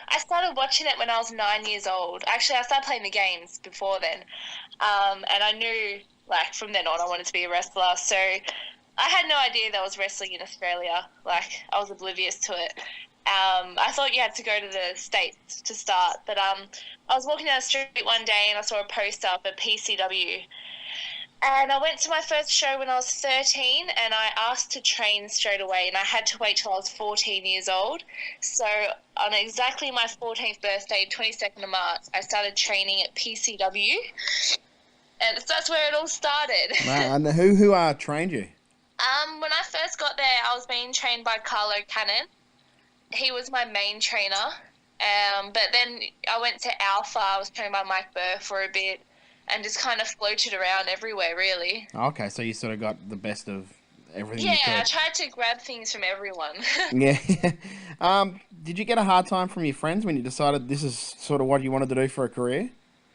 I started watching it when I was 9 years old. Actually, I started playing the games before then. And I knew, like, from then on I wanted to be a wrestler. So I had no idea there was wrestling in Australia. Like, I was oblivious to it. I thought you had to go to the States to start. But I was walking down the street one day and I saw a poster for PCW. And I went to my first show when I was 13 and I asked to train straight away, and I had to wait till I was 14 years old. So on exactly my 14th birthday, 22nd of March, I started training at PCW. And that's where it all started. Wow. And who trained you? When I first got there, I was being trained by Carlo Cannon. He was my main trainer. But then I went to Alpha. I was trained by Mike Burr for a bit. And just kind of floated around everywhere, really. Okay, so you sort of got the best of everything you could. Yeah, I tried to grab things from everyone. Yeah. Did you get a hard time from your friends when you decided this is sort of what you wanted to do for a career?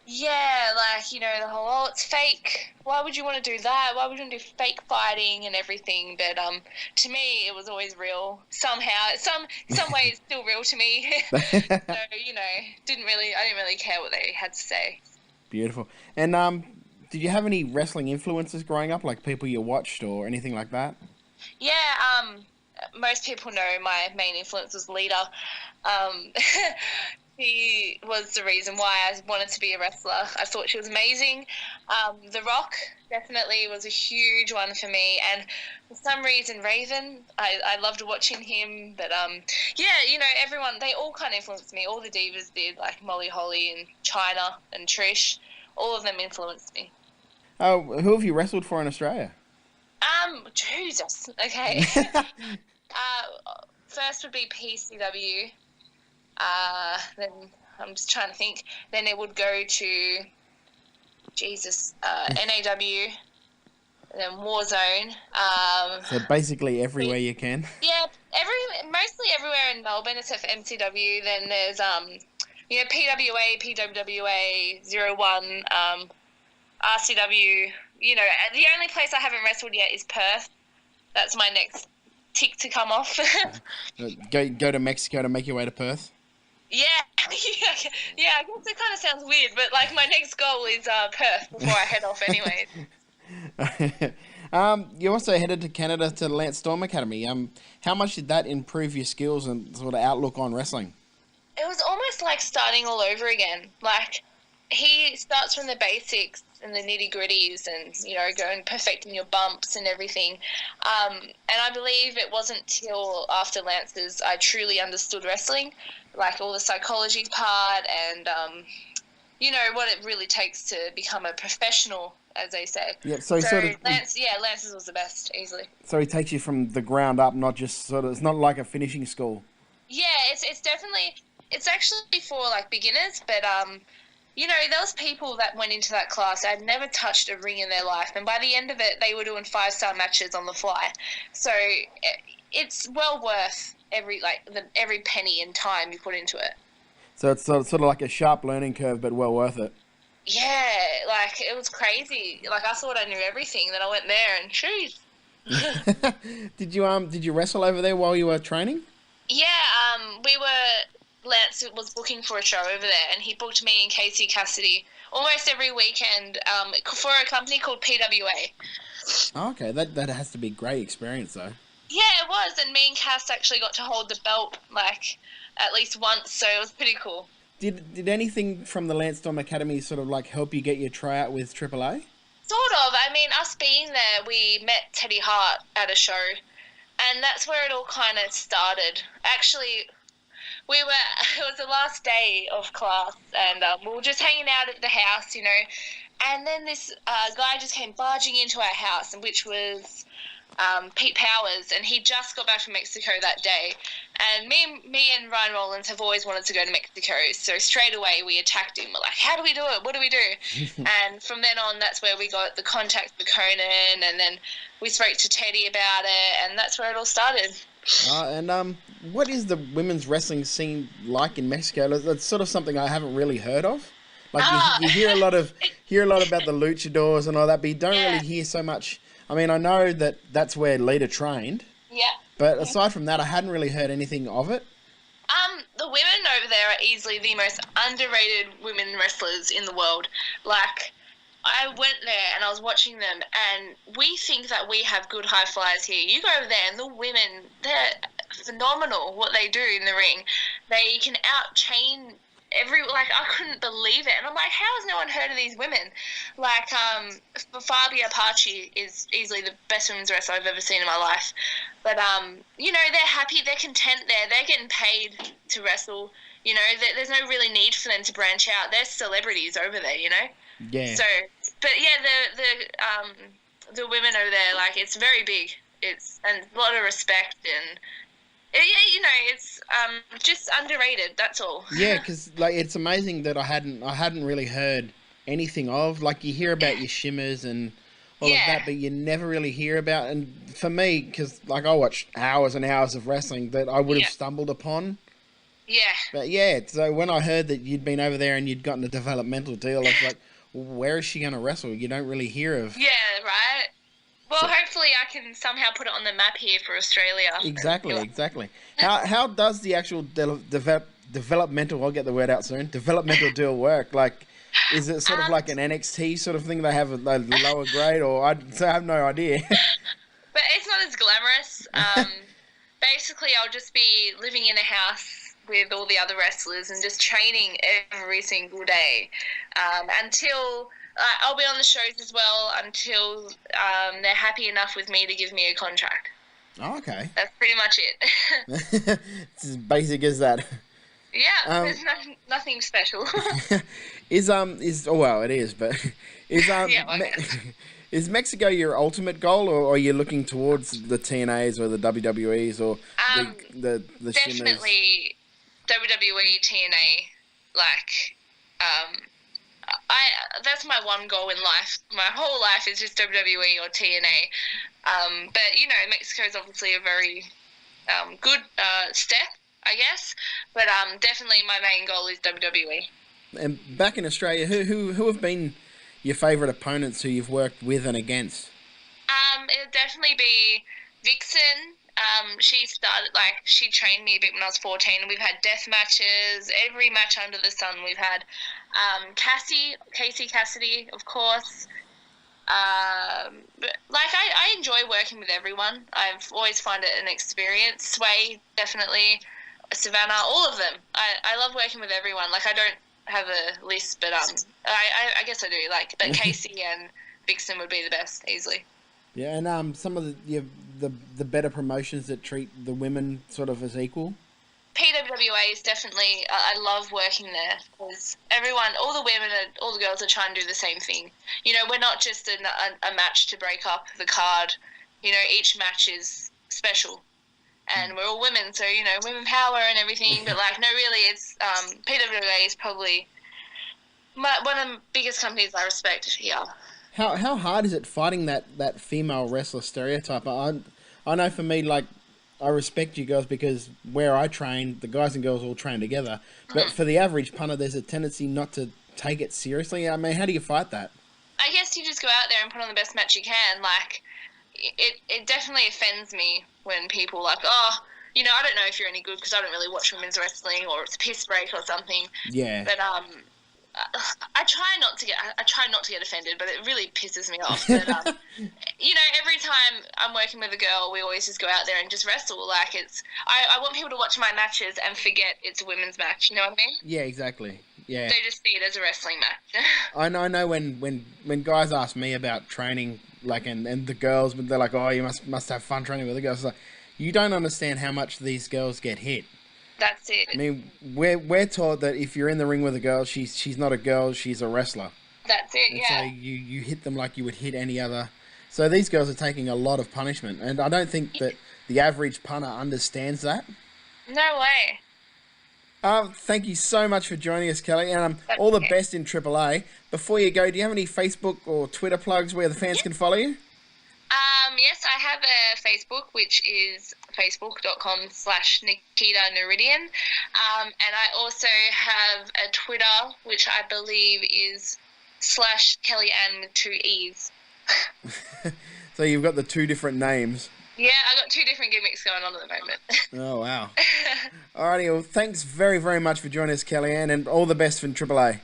Yeah, like, you know, the whole, oh, it's fake. Why would you want to do that? Why would you want to do fake fighting and everything? But to me, it was always real. Somehow, some way, it's still real to me. So, you know, I didn't really care what they had to say. Beautiful. And did you have any wrestling influences growing up, like people you watched or anything like that? Yeah, most people know my main influence was Lita. He was the reason why I wanted to be a wrestler. I thought she was amazing. The Rock definitely was a huge one for me. And for some reason, Raven, I loved watching him. But, yeah, you know, everyone, they all kind of influenced me. All the divas did, like Molly Holly and Chyna and Trish. All of them influenced me. Oh, who have you wrestled for in Australia? Jesus. Okay. First would be PCW. Then I'm just trying to think. Then it would go to NAW, and then Warzone. So basically everywhere you can. Yeah, mostly everywhere in Melbourne except for MCW. Then there's you know, PWA, PWWA, 01, RCW. You know, the only place I haven't wrestled yet is Perth. That's my next tick to come off. Go to Mexico to make your way to Perth. Yeah, I guess it kind of sounds weird, but like my next goal is Perth before I head off anyways. You also headed to Canada to Lance Storm Academy. How much did that improve your skills and sort of outlook on wrestling? It was almost like starting all over again. Like, he starts from the basics and the nitty-gritties and, you know, going perfecting your bumps and everything. And I believe it wasn't till after Lance's I truly understood wrestling, like all the psychology part and, you know, what it really takes to become a professional, as they say. Yeah, so sort of, Lance's was the best, easily. So he takes you from the ground up, not just sort of, it's not like a finishing school. Yeah, it's definitely, it's actually for, like, beginners, but, you know, there was people that went into that class that had never touched a ring in their life, and by the end of it, they were doing 5-star matches on the fly. So it's well worth every penny and time you put into it. So it's sort of like a sharp learning curve, but well worth it. Yeah, like, it was crazy. Like, I thought I knew everything, then I went there and shoot. Did you wrestle over there while you were training? Yeah, Lance was booking for a show over there, and he booked me and Casey Cassidy almost every weekend for a company called PWA. Okay, that has to be a great experience, though. Yeah, it was, and me and Cass actually got to hold the belt, like, at least once, so it was pretty cool. Did anything from the Lance Storm Academy sort of, like, help you get your tryout with AAA? Sort of. I mean, us being there, we met Teddy Hart at a show, and that's where it all kind of started. Actually, it was the last day of class, and we were just hanging out at the house, you know, and then this guy just came barging into our house, which was Pete Powers, and he just got back from Mexico that day. And me and Ryan Rollins have always wanted to go to Mexico, so straight away we attacked him. We're like, how do we do it? What do we do? And from then on, that's where we got the contact for Conan, and then we spoke to Teddy about it, and that's where it all started. And what is the women's wrestling scene like in Mexico? That's sort of something I haven't really heard of. Like you hear a lot about the luchadors and all that, but you don't really hear so much. I mean, I know that that's where Lita trained. Yeah. But aside from that, I hadn't really heard anything of it. the women over there are easily the most underrated women wrestlers in the world. Like, I went there and I was watching them, and we think that we have good high flyers here. You go over there and the women, they're phenomenal what they do in the ring. They can out-chain I couldn't believe it. And I'm like, how has no one heard of these women? Like, Fabia Apache is easily the best women's wrestler I've ever seen in my life. But, you know, they're happy, they're content there, they're getting paid to wrestle. You know, there's no really need for them to branch out. They're celebrities over there, you know? Yeah. So, but yeah, the women over there, like, it's very big. And a lot of respect, and yeah, you know, it's just underrated. That's all. Yeah, because like it's amazing that I hadn't really heard anything of. Like, you hear about your shimmers and all of that, but you never really hear about. And for me, because like I watch hours and hours of wrestling that I would have stumbled upon. Yeah. But yeah, so when I heard that you'd been over there and you'd gotten a developmental deal, I was like, well, where is she going to wrestle? You don't really hear of. Yeah, right. Well, hopefully I can somehow put it on the map here for Australia. Exactly. How does the actual developmental, I'll get the word out soon, developmental deal work? Like, is it sort of like an NXT sort of thing? They have a lower grade, or I have no idea. But it's not as glamorous. Basically, I'll just be living in a house with all the other wrestlers and just training every single day until... I'll be on the shows as well until they're happy enough with me to give me a contract. Oh, okay. That's pretty much it. It's as basic as that. Yeah, there's nothing special. Well, it is, but is Mexico your ultimate goal, or are you looking towards the TNAs or the WWEs or the definitely Shimmers? WWE, TNA, like. That's my one goal in life. My whole life is just WWE or TNA. But, you know, Mexico is obviously a very good step, I guess. But definitely my main goal is WWE. And back in Australia, who have been your favourite opponents who you've worked with and against? It'll definitely be Vixen. She trained me a bit when I was 14. We've had death matches, every match under the sun we've had. Casey Cassidy, of course. But, like, I enjoy working with everyone. I've always found it an experience. Sway, definitely. Savannah, all of them. I love working with everyone. Like, I don't have a list, but I guess I do. Like, but Casey and Vixen would be the best, easily. Yeah, and some of the better promotions that treat the women sort of as equal. PWA is definitely, I love working there because all the women, all the girls are trying to do the same thing. You know, we're not just a match to break up the card. You know, each match is special. And we're all women, so, you know, women power and everything. But, like, no, really, it's, PWA is probably one of the biggest companies I respect here. How hard is it fighting that female wrestler stereotype? I know for me, like, I respect you girls because where I train, the guys and girls all train together. But for the average punter, there's a tendency not to take it seriously. I mean, how do you fight that? I guess you just go out there and put on the best match you can. Like, it definitely offends me when people like, oh, you know, I don't know if you're any good because I don't really watch women's wrestling, or it's a piss break or something. Yeah. But I try not to get offended, but it really pisses me off. But, you know, every time I'm working with a girl, we always just go out there and just wrestle. Like, I want people to watch my matches and forget it's a women's match. You know what I mean? Yeah, exactly. Yeah. They just see it as a wrestling match. I know when guys ask me about training, like, and the girls, they're like, oh, you must have fun training with the girls. It's like, you don't understand how much these girls get hit. That's it. I mean, we're taught that if you're in the ring with a girl, she's not a girl, she's a wrestler. That's it, and so you hit them like you would hit any other. So these girls are taking a lot of punishment, and I don't think that the average punter understands that. No way. Thank you so much for joining us, Kelly, and all the best in AAA. Before you go, do you have any Facebook or Twitter plugs where the fans can follow you? Yes, I have a Facebook, which is facebook.com/Nikita Noridian. And I also have a Twitter, which I believe is /Kellyanne with 2 E's. So you've got the 2 different names. Yeah, I got 2 different gimmicks going on at the moment. Oh, wow. Alrighty, well, thanks very, very much for joining us, Kellyanne, and all the best from Triple A.